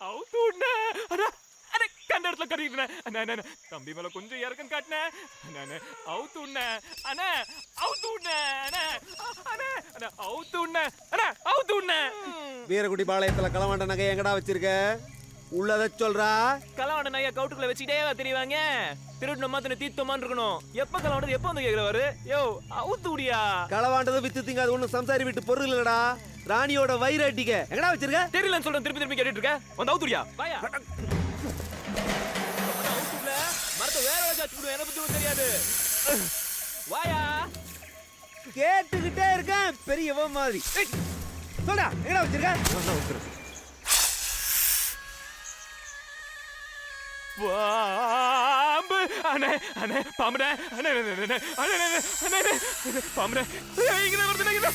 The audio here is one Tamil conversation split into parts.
அவுத்துண்ணே அண்ணே கண்ட இடத்துல கட்டிக்கிட்டேன் அண்ணே தம்பி மேல கொஞ்சம் இறக்கம் காட்டினேன் அவுத்துண்ணே அண்ணே அவுத்துண்ணே அண்ணே அண்ணே அண்ணே அவுத்துண்ணே அண்ணே அவுத்துண்ணே. வீரகுடி பாளையத்துல களவாண்ட நகை எங்கடா வச்சிருக்க? உள்ளத சொல்றா. களவாண்ட நகைய கவுட்டுக்குள்ள வச்சுட்டே தெரியுவாங்க. திருட்டு மாத்தின தீர்த்தமான்னு இருக்கணும். எப்ப களவாண்டது எப்ப வந்து கேக்குறவாரு? யோ அவுத்துடியா. களவாண்டது வித்து திங்க அது ஒண்ணும் சம்சாரி விட்டு பொருள் இல்லடா. ராணியோட வயிறு அட்டிக்க எங்கடா வச்சிருக்க? தெரியலன்னு சொல்றேன் திருப்பி திருப்பி கேட்டுட்டு இருக்க. வந்து அவுத்துடியா வாயா. மரத்தை வேற வச்சு விடுவேன். என்ன பத்தி தெரியாது. வாயா. கேட்டுக்கிட்டே இருக்கேன் பெரியவன் மாதிரி. சொல்டா எங்கடா வச்சிருக்க? பாம்பு அண்ணே அண்ணே பாம்புடா அண்ணே அண்ணே அண்ணே பாம்புடா இங்க வருதுங்க.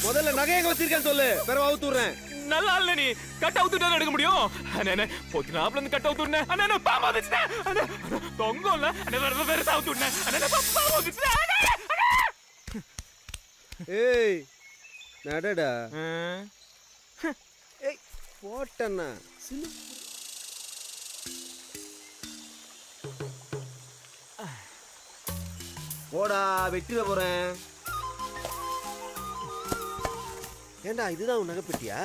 முதல்ல நகை எங்க வச்சிருக்கேன்னு சொல்லு. பிறகு அவுத்துறேன். நல்லா இல்ல நீ கட் அவுத்துட்டா எடுக்க முடியும். அண்ணே போத்தினாப்ல இருந்து கட் அவுத்துறேன். அண்ணே பாம்பு வந்துச்சுடா. அண்ணே தொங்கல்ல அண்ணே வேற அவுத்துறேன். அண்ணே பாம்பு வந்துச்சுடா. ஏய் நடடா. ஏய் போட்டண்ணா சிலு. போடா வெட்டில போறேன். ஏண்டா இதுதான் உன் நகைப்பெட்டியா?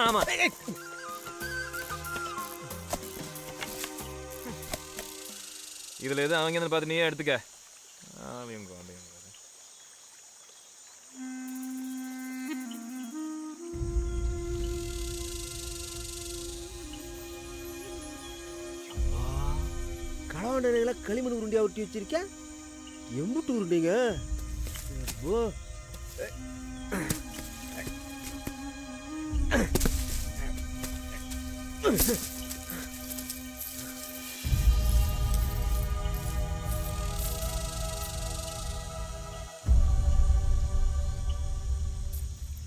ஆமா. இதுல எது அவங்க பார்த்து நீயே எடுத்துக்க. களவாண்டனைகளை களிமண் உருண்டியா ஒட்டி வச்சிருக்கேன். எம்புட்டு உருண்டிங்க?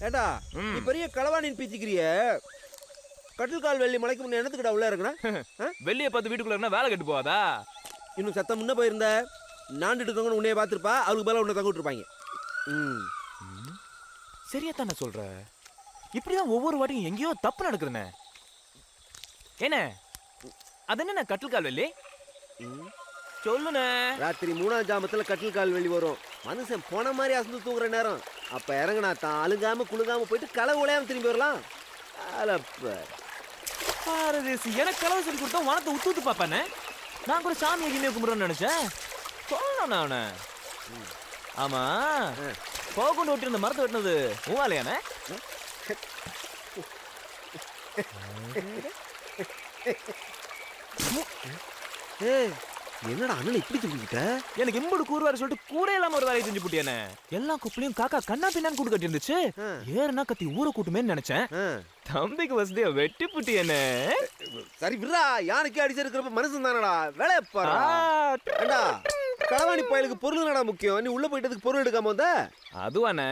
ஏடா நீ பெரிய களவாணின்னு பீச்சிக்கிறிய. கட்டில் கால் வெள்ளி மலைக்கு முன்ன என்னத்துக்குடா உள்ள இருக்கணும்? வெள்ளிய பார்த்து வீட்டுக்குள்ள இருந்தா வேலை கெட்டு போவாதா? இன்னும் சத்தம் முன்ன போயிருந்த நாண்டுட்டு இருக்கவங்க உன்னைய பார்த்துருப்பா. அவருக்கு பதிலாக உன்னை தங்க விட்டுருப்பாங்க. சரியா தானே சொல்ற. இப்படிதான் ஒவ்வொரு வாட்டியும் எங்கேயோ தப்பு நடக்குதுண்ணே. என்ன அது என்ன கட்டில் கால் வெள்ளி சொல்லுண்ணே. ராத்திரி 3ஆம் ஜாமத்துல கட்டில் கால் வெளி வரும். மனுஷன் போன மாதிரி அசந்து தூங்குற நேரம். அப்ப இறங்கினா தான் அழுங்காம குழுங்காம போயிட்டு களவு உலையாம திரும்பி வரலாம். எனக்கு களவு சொல்லி கொடுத்தா வனத்தை உத்து ஊத்து பாப்பானே. நான் கூட சாமி எங்கேயுமே கும்பிடுறேன்னு நினைச்சேன். சொல்லணும் அவனை. ஆமா போகொண்டு ஓட்டி இருந்த மரத்தை வெட்டினது மூவாலையானே? என்னடா அண்ணன் இப்படி சொல்லிக்கிட்ட? எனக்கு இம்புடு கூறுவாரு சொல்லிட்டு கூட இல்லாம ஒரு வேலையை செஞ்சு போட்டியானே. எல்லா குப்பையும் காக்கா கண்ணா பின்னான்னு கூட்டு கட்டி இருந்துச்சு. ஏறுனா கத்தி ஊரை கூட்டுமேன்னு நினைச்சேன். தம்பிக்கு வசதியா வெட்டி புட்டியானே. சரி விரா. யானைக்கு அடிச்சிருக்கிறப்ப மனுஷன் தானடா. வேலையை பாருடா. களவாணி பயலுக்கு பொருள் நடா முக்கியம். நீ உள்ள போயிட்டதுக்கு பொருள் எடுக்காம வந்த? அதுவானே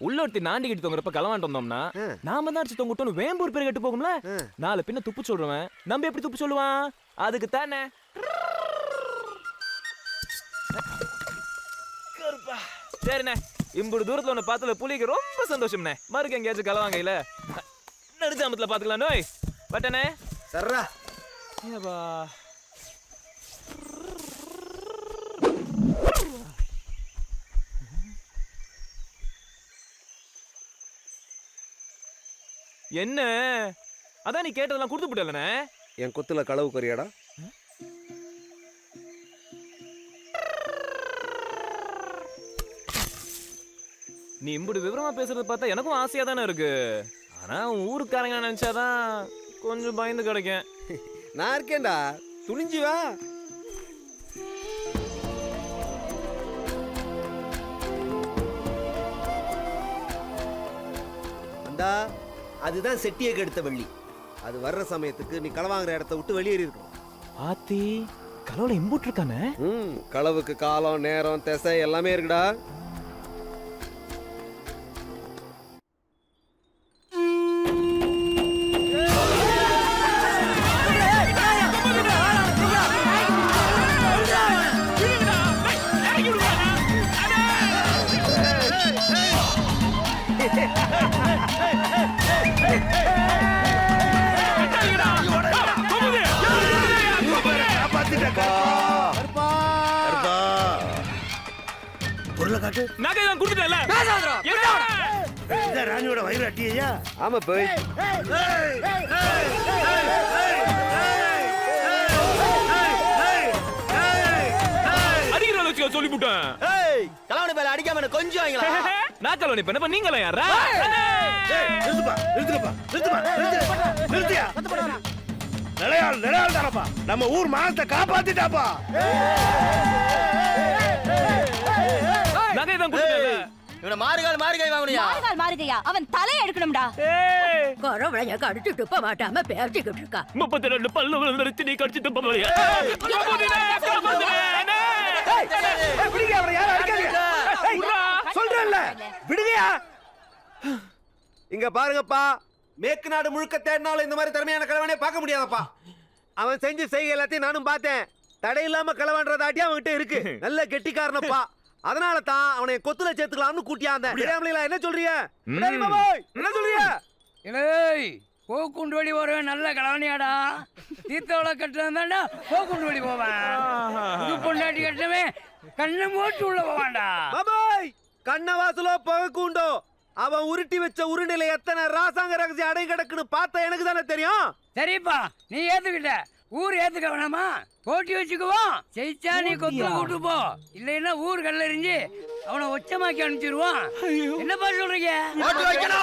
உள்ள ஒருத்தி நாண்டி கட்டி தொங்குறப்ப களவாண்டு வந்தோம்னா நாம தான் அடிச்சு தொங்கிட்டோம் வேம்பூர் பேர் கட்டு போகும்ல. நாலு பின்ன துப்பு சொல்றவன் நம்ம எப்படி துப்பு சொல்லுவான்? அதுக்கு தானே. சரிண்ணே இம்புடு தூரத்துல ஒண்ணு பார்த்ததுல புலிக்கு ரொம்ப சந்தோஷம்ண்ணே. மறுக்க எங்கேயாச்சும் களவாங்க இல்ல நடுச்சாமத்துல பாத்துக்கலாம். நோய் பட்டனே சர்ரா. என்ன அதான் நீ கேட்டதெல்லாம் கொடுத்து போட்டலண்ணே. என் கொத்துல களவு கறியாடா. நீ இம்புடு விவரமா பேசுறத பார்த்தா எனக்கும் ஆசையா தானே இருக்கு. ஆனா ஊருக்காரங்க நினைச்சாதான் கொஞ்சம் பயந்து கிடைக்கும். நான் இருக்கேன்டா துணிஞ்சு வா. அந்தா அதுதான் செட்டியை கெடுத்த வள்ளி. அது வர்ற சமயத்துக்கு நீ களவாங்குற இடத்த விட்டு வெளியேறி இருக்கணும். ஆத்தி களவுல இம்புட்டு இருக்கானே. களவுக்கு காலம் நேரம் திசை எல்லாமே இருக்குடா. பொருளை காட்டு. நகை தான் கொடுத்துட்டேன்ல. இந்த ராணியோட வயிறு அட்டியா? ஆமா போய் அடிக்கிற வச்சுக்க சொல்லிவிட்டேன். கலவணி பேல அடிக்காம கொஞ்சம் வாங்கலாம். நான் கலவணி பண்ண நீங்களா யாரா? நிறுத்தியா? நிலையாள் தானப்பா. நம்ம ஊர் மானத்தை காப்பாத்திட்டாப்பா. நகை தான் கொடுத்துட்டேன்ல. இவன மாறுகால் வாங்குறியா? மாறுகையா அவன் தலையை எடுக்கணும்டா. கொரவளைய கடிச்சு துப்ப மாட்டாம பேசிக்கிட்டு இருக்கா. 32 பல்லு விழுந்துருச்சு, நீ கடிச்சு துப்ப போறியா? சொல்றேன்ல, விடுங்கயா. இங்க பாருங்கப்பா, மேற்கு நாடு முழுக்க தேடினாலும் இந்த மாதிரி திறமையான கலவானே பார்க்க முடியாதப்பா. அவன் செஞ்சு செய்ய எல்லாத்தையும் நானும் பார்த்தேன். தடை இல்லாம கலவான்றதாட்டி அவன்கிட்ட இருக்கு. நல்ல கெட்டிக்காரனப்பா. அதனால தான் அவனை கொத்துல சேர்த்துக்கலாம்னு கூட்டியாந்த. என்ன சொல்றீங்க? என்ன சொல்றீங்க? ஏய், போக்குண்டு வழி போறவன் நல்ல கலவனியாடா. தீர்த்தோட கட்டுறதாண்டா போக்குண்டு வழி போவேன். புது பொண்டாட்டி கட்டவன் கண்ணை மூட்டு உள்ள போவான்டா. பாபாய், கண்ணவாசலோ புகைக்குண்டோ, அவன் உருட்டி வச்ச உருண்டையில எத்தனை ராசாங்க ரகசியம் அடை கிடக்குன்னு பார்த்தா எனக்கு தானே தெரியும். சரிப்பா, நீ ஏத்துக்கிட்ட, ஊர் ஏத்துக்க வேணாமா? போட்டி வச்சுக்குவோம். ஜெயிச்சா நீ கொத்து கூட்டு போ, இல்லைன்னா ஊர் கல்லறிஞ்சு அவனை ஒச்சமாக்கி அனுப்பிச்சிருவான். என்னப்பா சொல்றீங்க? ஓட்டு வைக்கணும்.